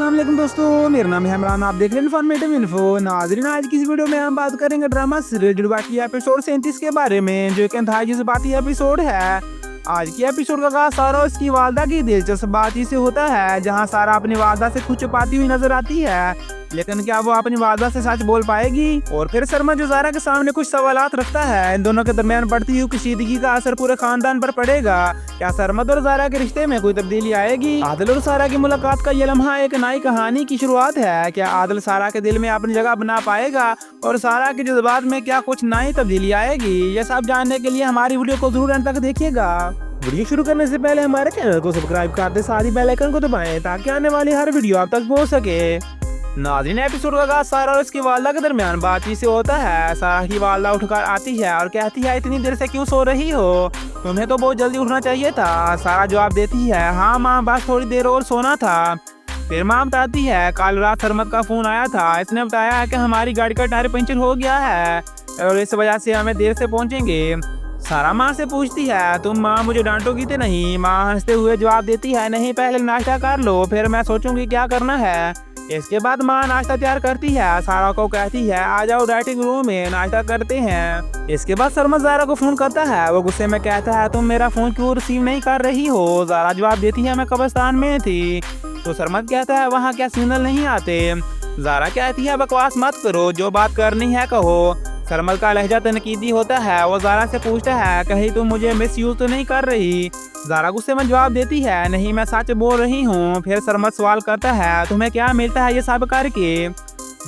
अस्सलाम वालेकुम दोस्तों, मेरा नाम है इमरान। आप देख रहे हैं इन्फॉर्मेटिव इन्फो। नाज़रीन, आज की इस वीडियो में हम बात करेंगे ड्रामा सीरियल जुड़वाकी एपिसोड 37 के बारे में, जो एक अंतहाई जज्बाती एपिसोड है। आज की एपिसोड का आगाज़ सारा उसकी वालदा की दिलचस्प बातचीत से होता है, जहां सारा अपनी वालदा से कुछ छुपाती हुई नजर आती है। लेकिन क्या वो अपनी वालदा से सच बोल पाएगी? और फिर सरमा जो ज़ारा के सामने कुछ सवालात रखता है। इन दोनों के दरमियान बढ़ती हुई कशीदगी का असर पूरे खानदान पर पड़ेगा। क्या सरमद और ज़ारा के रिश्ते में कोई तब्दीली आएगी? आदिल और सारा की मुलाकात का ये लम्हा एक नई कहानी की शुरुआत है। क्या आदिल सारा के दिल में अपनी जगह बना पाएगा और सारा के जज्बात में क्या कुछ नई तब्दीली आएगी? ये सब जानने के लिए हमारी वीडियो को जरूर अंत तक देखिएगा। वीडियो शुरू करने से पहले हमारे चैनल को सब्सक्राइब कर दे, साथ ही बेल आइकन को दबाएं ताकि आने वाली हर वीडियो आप तक पहुंच सके। नाज़रीन, एपिसोड का आगाज़ सारा और उसकी वालदा के दरमियान बातचीत से होता है। सारा की वालदा उठकर आती है और कहती है, इतनी देर से क्यों सो रही हो? तुम्हें तो बहुत जल्दी उठना चाहिए था। सारा जवाब देती है, हाँ माँ, बस थोड़ी देर और सोना था। फिर माँ बताती है, कल रात सरमद का फ़ोन आया था। इसने बताया है कि हमारी गाड़ी का टायर पंचर हो गया है और इस वजह से हमें देर से पहुँचेंगे। सारा माँ से पूछती है, तुम माँ मुझे डांटोगी तो नहीं? माँ हंसते हुए जवाब देती है, नहीं, पहले नाश्ता कर लो, फिर मैं सोचूंगी क्या करना है। इसके बाद माँ नाश्ता तैयार करती है। सारा को कहती है, आ जाओ राइटिंग रूम में नाश्ता करते हैं। इसके बाद सरमद ज़ारा को फोन करता है। वो गुस्से में कहता है, तुम मेरा फोन क्यों रिसीव नहीं कर रही हो? ज़ारा जवाब देती है, मैं कब्रिस्तान में थी। तो सरमद कहता है, वहाँ क्या सिग्नल नहीं आते? ज़ारा कहती है, बकवास मत करो, जो बात करनी है कहो। सरमद का लहजा तनकीदी होता है। वो ज़ारा से पूछता है, कहीं तुम मुझे मिस यूज तो नहीं कर रही? ज़ारा गुस्से में जवाब देती है, नहीं, मैं सच बोल रही हूँ। फिर सरमद सवाल करता है, तुम्हें क्या मिलता है ये सब करके?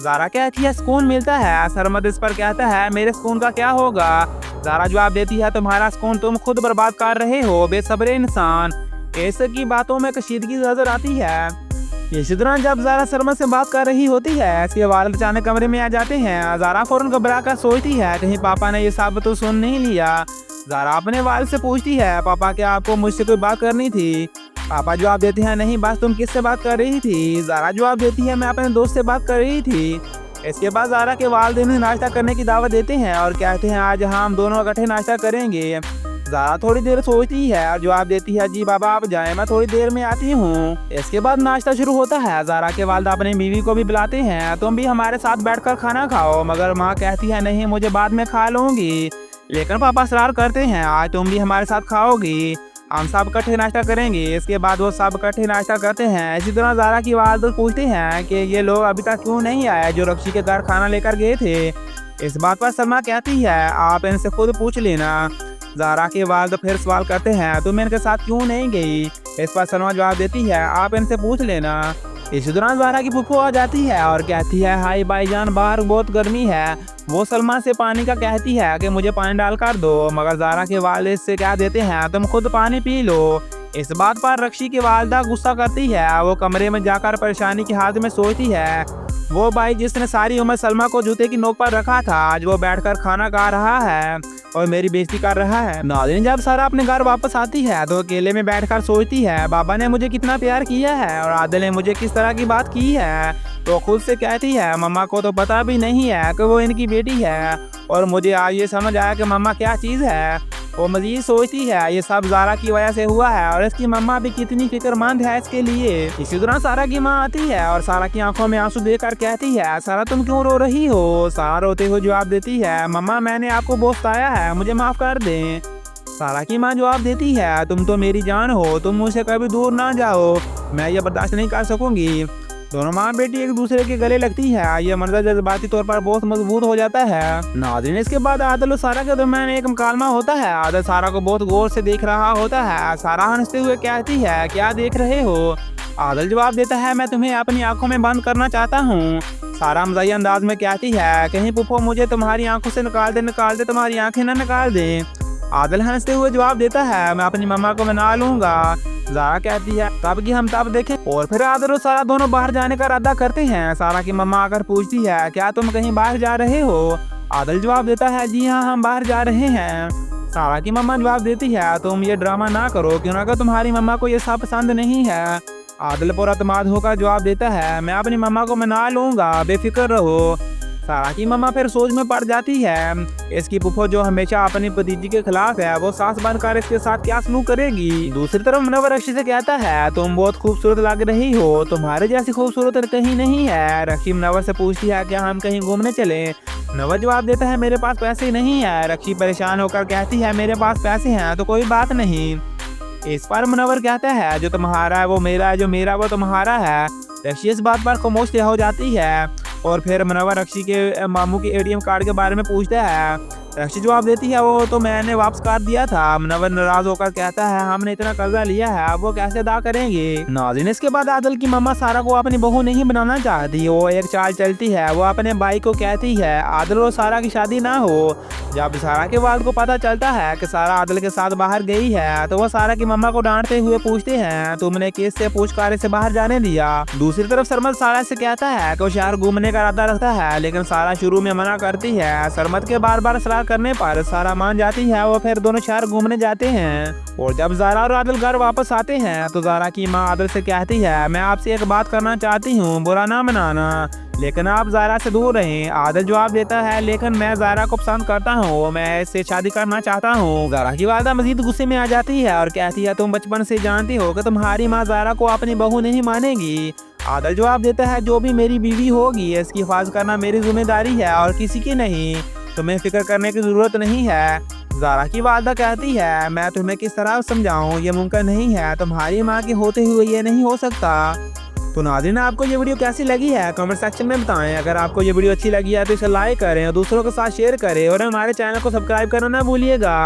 ज़ारा कहती है, सुकून मिलता है। सरमद इस पर कहता है, मेरे सुकून का क्या होगा? ज़ारा जवाब देती है, तुम्हारा सुकून तुम खुद बर्बाद कर रहे हो, बेसब्रे इंसान। ऐसे की बातों में कशीदगी नजर आती है। इसी दौरान जब ज़ारा सरमद से बात कर रही होती है, इसके वालिद अचानक कमरे में आ जाते हैं। ज़ारा फौरन घबरा कर सोचती है, कहीं पापा ने ये सब तो सुन नहीं लिया। ज़ारा अपने वालिद से पूछती है, पापा क्या आपको मुझसे कोई बात करनी थी? पापा जवाब देते हैं, नहीं, बस तुम किससे बात कर रही थी? ज़ारा जवाब देती है, मैं अपने दोस्त से बात कर रही थी। इसके बाद ज़ारा के वालिद उन्हें नाश्ता करने की दावत देते हैं और कहते हैं, आज हम दोनों इकट्ठे नाश्ता करेंगे। ज़ारा थोड़ी देर सोचती है और जवाब देती है, जी बाबा आप जाएं, मैं थोड़ी देर में आती हूँ। इसके बाद नाश्ता शुरू होता है। ज़ारा के वालिद अपनी बीवी को भी बुलाते हैं, तुम भी हमारे साथ बैठकर खाना खाओ। मगर माँ कहती है, नहीं, मुझे बाद में खा लूँगी। लेकिन पापा इसरार करते हैं, आज तुम भी हमारे साथ खाओगी, हम सब इकट्ठे नाश्ता करेंगे। इसके बाद वो सब इकट्ठे नाश्ता करते हैं। इसी तरह ज़ारा की वालिद पूछते हैं कि ये लोग अभी तक क्यों नहीं आए जो रक्षी के घर खाना लेकर गए थे। इस बात पर सलमा कहती है, आप इनसे खुद पूछ लेना। ज़ारा के वालिद फिर सवाल करते हैं, तुम इनके साथ क्यों नहीं गई? इस पर सलमा जवाब देती है, आप इनसे पूछ लेना। इसी दौरान ज़ारा की फूफो आ जाती है और कहती है, हाय भाईजान, बाहर बहुत गर्मी है। वो सलमा से पानी का कहती है कि मुझे पानी डाल कर दो, मगर ज़ारा के वालिद से कह देते हैं, तुम खुद पानी पी लो। इस बात पर रक्षी की वालिदा गुस्सा करती है। वो कमरे में जाकर परेशानी की हालत में सोचती है, वो भाई जिसने सारी उम्र सलमा को जूते की नोक पर रखा था, आज वो बैठकर खाना खा रहा है और मेरी बेइज्जती कर रहा है। नाज़रीन, जब सारा अपने घर वापस आती है तो अकेले में बैठकर सोचती है, बाबा ने मुझे कितना प्यार किया है और आदिल ने मुझे किस तरह की बात की है। तो खुद से कहती है, मम्मा को तो पता भी नहीं है कि वो इनकी बेटी है और मुझे आज ये समझ आया कि मम्मा क्या चीज़ है। वो मजीद सोचती है, ये सब ज़ारा की वजह से हुआ है और इसकी मम्मा भी कितनी फिक्रमंद है इसके लिए। इसी दौरान सारा की माँ आती है और सारा की आंखों में आंसू देखकर कहती है, सारा तुम क्यों रो रही हो? सारा रोते हुए जवाब देती है, मम्मा मैंने आपको बहुत सताया है, मुझे माफ़ कर दें। सारा की माँ जवाब देती है, तुम तो मेरी जान हो, तुम मुझसे कभी दूर ना जाओ, मैं ये बर्दाश्त नहीं कर सकूंगी। दोनों माँ बेटी एक दूसरे के गले लगती है। ये मंजर जज्बाती तौर पर बहुत मजबूत हो जाता है। नाज़रीन, इसके बाद आदिल और सारा के दरमियान एक मुकालमा होता है। आदिल सारा को बहुत गौर से देख रहा होता है। सारा हंसते हुए कहती है, क्या देख रहे हो? आदिल जवाब देता है, मैं तुम्हें अपनी आंखों में बंद करना चाहता हूँ। सारा मज़ाहिया अंदाज में कहती है, कहीं पुप्पो मुझे तुम्हारी आंखों से निकाल दे, तुम्हारी आंखें न निकाल दे। आदिल हंसते हुए जवाब देता है, मैं अपनी मम्मा को मना लूंगा। ज़ारा कहती है, तब की हम तब देखें। और फिर आदिल और सारा दोनों बाहर जाने का इरादा करते हैं। सारा की मम्मा आकर पूछती है, क्या तुम कहीं बाहर जा रहे हो? आदिल जवाब देता है, जी हाँ, हम बाहर जा रहे हैं। सारा की मम्मा जवाब देती है, तुम ये ड्रामा ना करो, क्यों ना तुम्हारी मम्मा को ये सब पसंद नहीं है। आदिल पर अतमाद होकर जवाब देता है, मैं अपनी मम्मा को मना लूंगा, बेफिक्र रहो। सारा की मम्मा फिर सोच में पड़ जाती है। इसकी फूफो जो हमेशा अपनी भतीजी के खिलाफ है, वो सास बनकर इसके साथ क्या सलूक करेगी। दूसरी तरफ मुनव्वर रक्षी से कहता है, तुम बहुत खूबसूरत लग रही हो, तुम्हारे जैसी खूबसूरत कहीं नहीं है। रक्षी मुनव्वर से पूछती है क्या हम कहीं घूमने चले। मुनव्वर जवाब देता है मेरे पास पैसे नहीं है। रक्षी परेशान होकर कहती है मेरे पास पैसे हैं तो कोई बात नहीं। इस पर मुनव्वर कहता है जो तुम्हारा है वो मेरा है, जो मेरा वो तुम्हारा है। रक्षी इस बात पर खामोश हो जाती है और फिर मुनव्वर रक्षी के मामू के एटीएम कार्ड के बारे में पूछता है। रक्षी जवाब देती है वो तो मैंने वापस कर दिया था। मुनव्वर नाराज होकर कहता है हमने इतना कर्जा लिया है, अब वो कैसे अदा करेंगे। नाज़रीन, इसके बाद आदिल की मम्मा सारा को अपनी बहू नहीं बनाना चाहती। वो एक चाल चलती है, वो अपने भाई को कहती है आदिल और सारा की शादी ना हो। जब सारा के वालिद को पता चलता है कि सारा आदिल के साथ बाहर गई है तो वो सारा की मम्मा को डांटते हुए पूछते हैं तुमने किससे पूछकर इसे बाहर जाने दिया। दूसरी तरफ सरमत सारा से कहता है कि वो शहर घूमने का इरादा रखता है, लेकिन सारा शुरू में मना करती है। सरमत के बार बार सलाह करने पर सारा मान जाती है। वो फिर दोनों शहर घूमने जाते हैं और जब ज़ारा और आदिल घर वापस आते हैं तो ज़ारा की माँ आदिल से कहती है मैं आपसे एक बात करना चाहती हूँ, बुरा ना मनाना, लेकिन आप ज़ारा से दूर रहें। आदिल जवाब देता है लेकिन मैं ज़ारा को पसंद करता हूँ, मैं इससे शादी करना चाहता हूँ। ज़ारा की वालिदा मजीद गुस्से में आ जाती है और कहती है तुम बचपन से जानती हो कि तुम्हारी माँ ज़ारा को अपनी बहू नहीं मानेगी। आदिल जवाब देता है जो भी मेरी बीवी होगी इसकी हिफाजत करना मेरी जिम्मेदारी है और किसी की नहीं, तुम्हें फिक्र करने की जरूरत नहीं है। ज़ारा की वालिदा कहती है मैं तुम्हें किस तरह समझाऊं, ये मुमकिन नहीं है, तुम्हारी माँ के होते हुए ये नहीं हो सकता। तो नाज़रीन, आपको ये वीडियो कैसी लगी है कमेंट सेक्शन में बताएं। अगर आपको ये वीडियो अच्छी लगी है तो इसे लाइक करें और दूसरों के साथ शेयर करें और हमारे चैनल को सब्सक्राइब करना ना भूलिएगा।